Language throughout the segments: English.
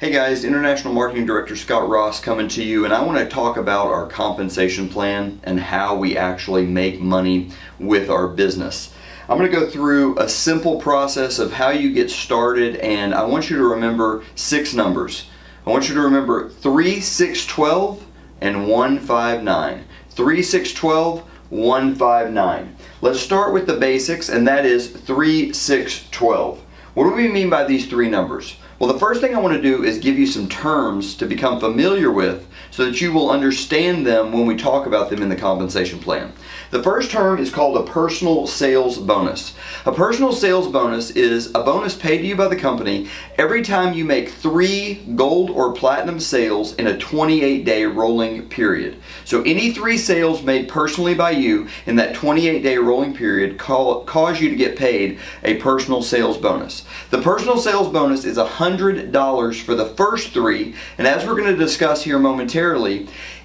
Hey guys, International Marketing Director Scott Ross coming to you, and I want to talk about our compensation plan and how we actually make money with our business. I'm going to go through a simple process of how you get started, and I want you to remember 6 numbers. I want you to remember 3, 6, 12 and 1, 5, 9. 3, 6, 12, 1, 5, 9. Let's start with the basics, and that is 3, 6, 12. What do we mean by these 3 numbers? Well, the first thing I want to do is give you some terms to become familiar with so that you will understand them when we talk about them in the compensation plan. The first term is called a personal sales bonus. A personal sales bonus is a bonus paid to you by the company every time you make 3 gold or platinum sales in a 28-day rolling period. So any 3 sales made personally by you in that 28-day rolling period cause you to get paid a personal sales bonus. The personal sales bonus is $100 for the first 3, and as we're going to discuss here momentarily,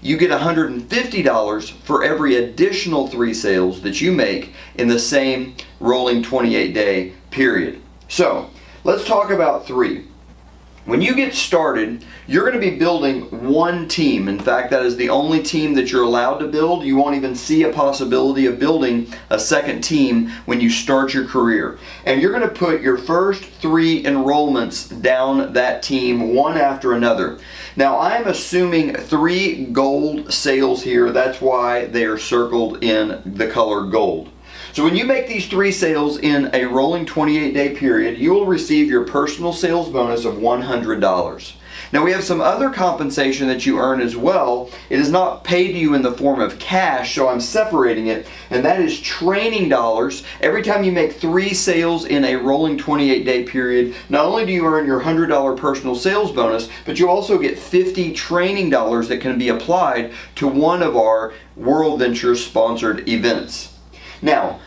you get $150 for every additional 3 sales that you make in the same rolling 28-day period. So, let's talk about 3. When you get started, you're going to be building one team. In fact, that is the only team that you're allowed to build. You won't even see a possibility of building a second team when you start your career. And you're going to put your first 3 enrollments down that team one after another. Now, I'm assuming 3 gold sales here. That's why they are circled in the color gold. So when you make these 3 sales in a rolling 28-day period, you will receive your personal sales bonus of $100. Now we have some other compensation that you earn as well. It is not paid to you in the form of cash, so I'm separating it, and that is training dollars. Every time you make 3 sales in a rolling 28-day period, not only do you earn your $100 personal sales bonus, but you also get 50 training dollars that can be applied to one of our World Ventures sponsored events. Now,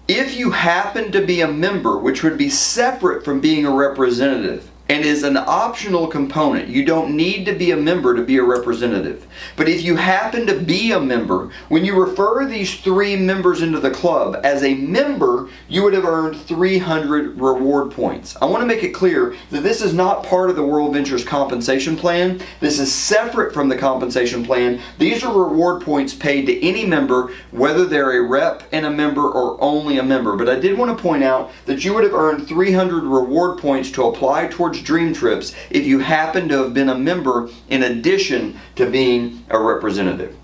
if you happen to be a member, which would be separate from being a representative, and is an optional component. You don't need to be a member to be a representative. But if you happen to be a member, when you refer these 3 members into the club, as a member, you would have earned 300 reward points. I want to make it clear that this is not part of the World Ventures compensation plan. This is separate from the compensation plan. These are reward points paid to any member, whether they're a rep and a member or only a member. But I did want to point out that you would have earned 300 reward points to apply towards Dream Trips if you happen to have been a member in addition to being a representative.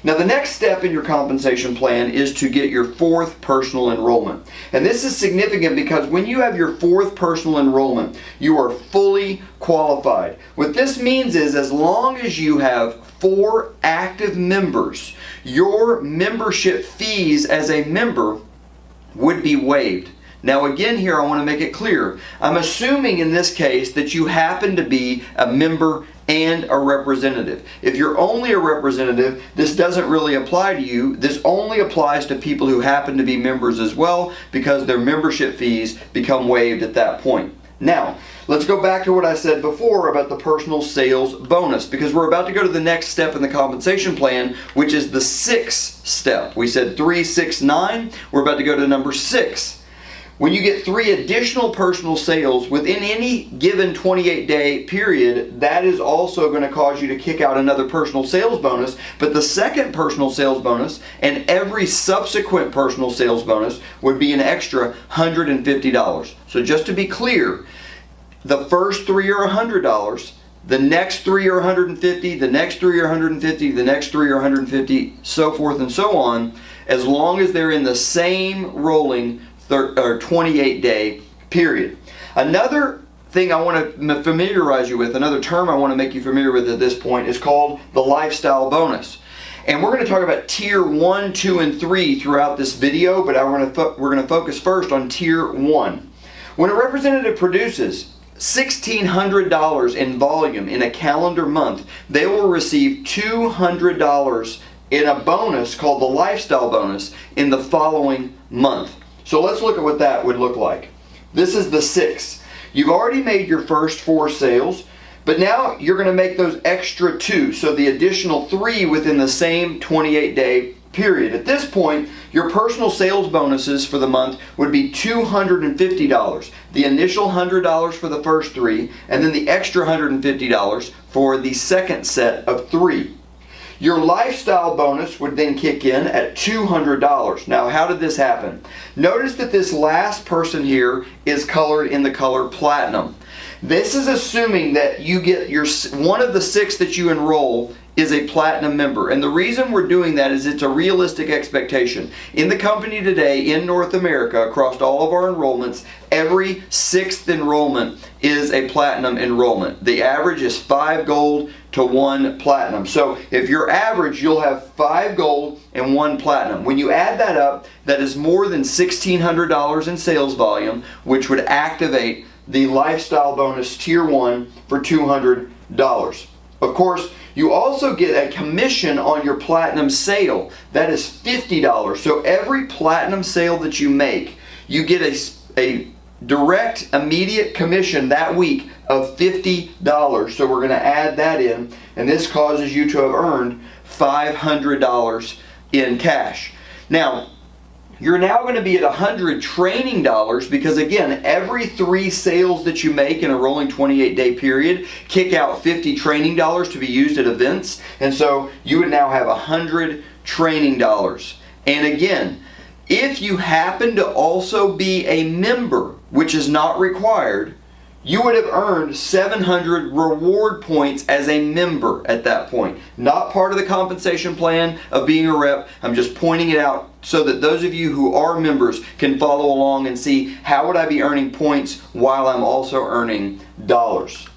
Now the next step in your compensation plan is to get your 4th personal enrollment. And this is significant because when you have your 4th personal enrollment, you are fully qualified. What this means is as long as you have 4 active members, your membership fees as a member would be waived. Now again here I want to make it clear, I'm assuming in this case that you happen to be a member and a representative. If you're only a representative, this doesn't really apply to you. This only applies to people who happen to be members as well because their membership fees become waived at that point. Now, let's go back to what I said before about the personal sales bonus because we're about to go to the next step in the compensation plan, which is the 6th step. We said 3, 6, 9. We're about to go to number 6. When you get 3 additional personal sales within any given 28-day period, that is also going to cause you to kick out another personal sales bonus. But the second personal sales bonus and every subsequent personal sales bonus would be an extra $150. So just to be clear, the first 3 are $100. The next 3 are $150. The next 3 are $150. The next 3 are $150. So forth and so on, as long as they're in the same rolling 28-day period. Another thing I want to familiarize you with, another term I want to make you familiar with at this point is called the lifestyle bonus. And we're going to talk about tier 1, 2, and 3 throughout this video, but we're going to focus first on tier 1. When a representative produces $1,600 in volume in a calendar month, they will receive $200 in a bonus called the lifestyle bonus in the following month. So let's look at what that would look like. This is the 6. You've already made your first 4 sales, but now you're going to make those extra 2, so the additional 3 within the same 28-day period. At this point, your personal sales bonuses for the month would be $250. The initial $100 for the first 3, and then the extra $150 for the second set of 3. Your lifestyle bonus would then kick in at $200. Now, how did this happen? Notice that this last person here is colored in the color platinum. This is assuming that you get one of the 6 that you enroll is a platinum member. And the reason we're doing that is it's a realistic expectation. In the company today, in North America, across all of our enrollments, every 6th enrollment is a platinum enrollment. The average is 5 gold to 1 platinum. So if you're average, you'll have 5 gold and 1 platinum. When you add that up, that is more than $1,600 in sales volume, which would activate the lifestyle bonus tier 1 for $200. Of course, you also get a commission on your platinum sale. That is $50. So every platinum sale that you make, you get a direct, immediate commission that week of $50. So we're going to add that in, and this causes you to have earned $500 in cash. Now, you're now going to be at $100 training dollars because, again, every 3 sales that you make in a rolling 28-day period kick out $50 training dollars to be used at events. And so you would now have $100 training dollars. And again, if you happen to also be a member, which is not required, you would have earned 700 reward points as a member at that point. Not part of the compensation plan of being a rep. I'm just pointing it out so that those of you who are members can follow along and see how would I be earning points while I'm also earning dollars.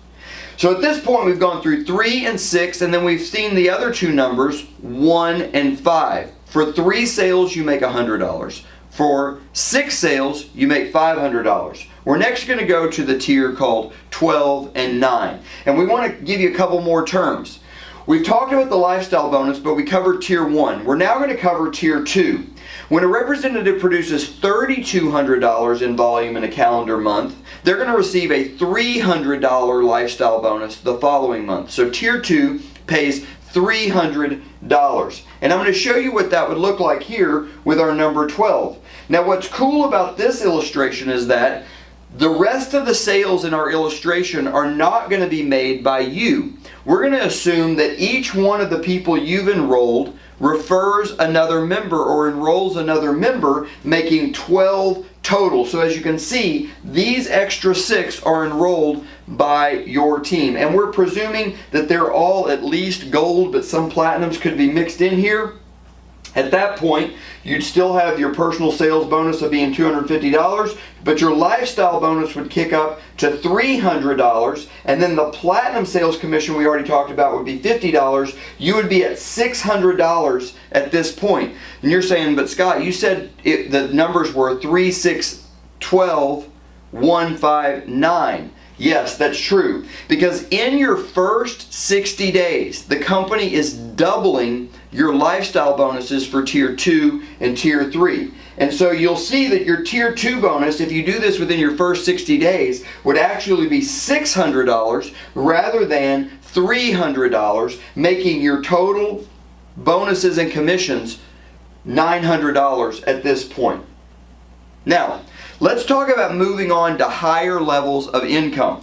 So at this point we've gone through 3 and 6, and then we've seen the other 2 numbers, 1 and 5. For 3 sales you make $100. For 6 sales you make $500. We're next going to go to the tier called 12 and 9. And we want to give you a couple more terms. We've talked about the lifestyle bonus, but we covered tier 1. We're now going to cover tier 2. When a representative produces $3,200 in volume in a calendar month, they're going to receive a $300 lifestyle bonus the following month. So tier 2 pays $300. And I'm going to show you what that would look like here with our number 12. Now what's cool about this illustration is that the rest of the sales in our illustration are not going to be made by you. We're going to assume that each one of the people you've enrolled refers another member or enrolls another member, making 12 total. So as you can see, these extra 6 are enrolled by your team. And we're presuming that they're all at least gold, but some platinums could be mixed in here. At that point, you'd still have your personal sales bonus of being $250, but your lifestyle bonus would kick up to $300, and then the platinum sales commission we already talked about would be $50. You would be at $600 at this point. And you're saying, but Scott, you said the numbers were 3, 6, 12, 1, 5, 9. Yes, that's true. Because in your first 60 days, the company is doubling your lifestyle bonuses for tier 2 and tier 3. And so you'll see that your tier 2 bonus, if you do this within your first 60 days, would actually be $600 rather than $300, making your total bonuses and commissions $900 at this point. Now, let's talk about moving on to higher levels of income.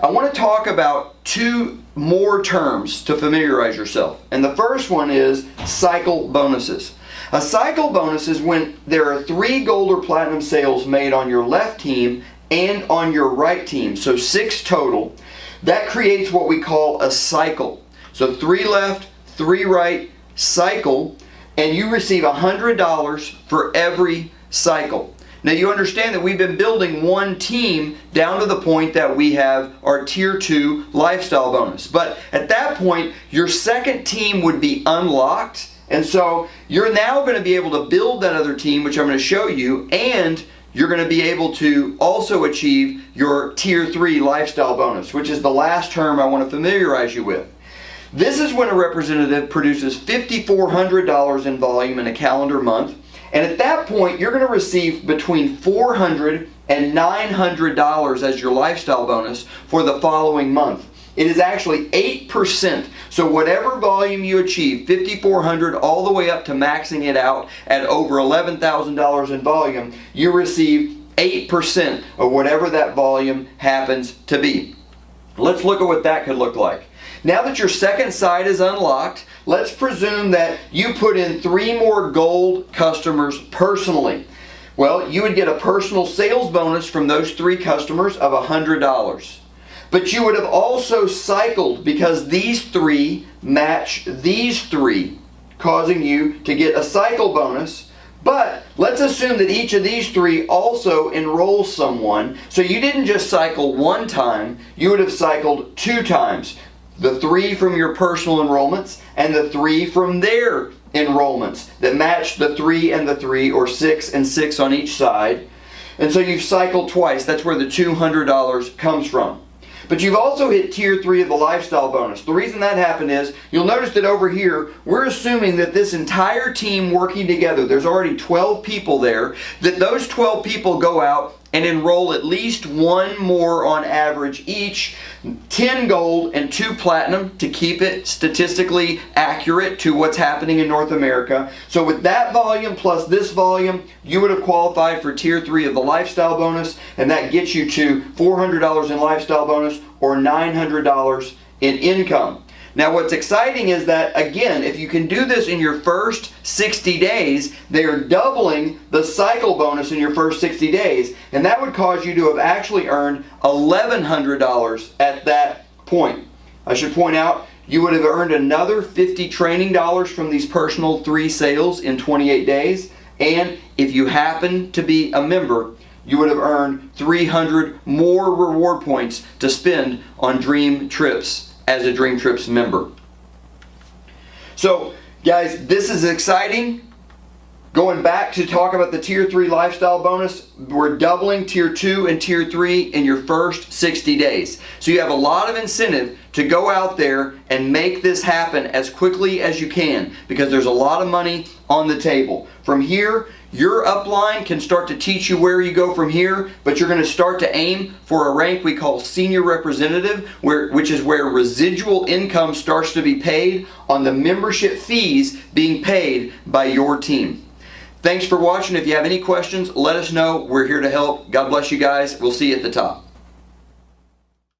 I want to talk about 2 more terms to familiarize yourself. And the first one is cycle bonuses. A cycle bonus is when there are 3 gold or platinum sales made on your left team and on your right team. So 6 total. That creates what we call a cycle. So 3 left, 3 right, cycle, and you receive $100 for every cycle. Now you understand that we've been building one team down to the point that we have our tier 2 lifestyle bonus. But at that point, your second team would be unlocked. And so you're now going to be able to build that other team, which I'm going to show you, and you're going to be able to also achieve your tier 3 lifestyle bonus, which is the last term I want to familiarize you with. This is when a representative produces $5,400 in volume in a calendar month. And at that point, you're going to receive between $400 and $900 as your lifestyle bonus for the following month. it is actually 8%. So whatever volume you achieve, 5,400 all the way up to maxing it out at over $11,000 in volume, you receive 8% of whatever that volume happens to be. Let's look at what that could look like. Now that your second site is unlocked, let's presume that you put in 3 more gold customers personally. Well, you would get a personal sales bonus from those 3 customers of $100. But you would have also cycled, because these 3 match these 3, causing you to get a cycle bonus. But let's assume that each of these 3 also enrolls someone. So you didn't just cycle 1 time, you would have cycled 2 times. The 3 from your personal enrollments and the 3 from their enrollments that match the 3 and the 3, or 6 and 6 on each side. And so you've cycled twice. That's where the $200 comes from. But you've also hit tier 3 of the lifestyle bonus. The reason that happened is, you'll notice that over here, we're assuming that this entire team working together, there's already 12 people there, that those 12 people go out and enroll at least 1 more on average each, 10 gold and 2 platinum to keep it statistically accurate to what's happening in North America. So with that volume plus this volume, you would have qualified for tier 3 of the lifestyle bonus, and that gets you to $400 in lifestyle bonus or $900 in income. Now what's exciting is that, again, if you can do this in your first 60 days, they are doubling the cycle bonus in your first 60 days, and that would cause you to have actually earned $1,100 at that point. I should point out, you would have earned another 50 training dollars from these personal 3 sales in 28 days, and if you happen to be a member, you would have earned 300 more reward points to spend on Dream Trips as a Dream Trips member. So guys, this is exciting. Going back to talk about the tier 3 lifestyle bonus, we're doubling tier 2 and tier 3 in your first 60 days. So you have a lot of incentive to go out there and make this happen as quickly as you can, because there's a lot of money on the table. From here, your upline can start to teach you where you go from here, but you're going to start to aim for a rank we call senior representative, which is where residual income starts to be paid on the membership fees being paid by your team. Thanks for watching. If you have any questions, let us know. We're here to help. God bless you guys. We'll see you at the top.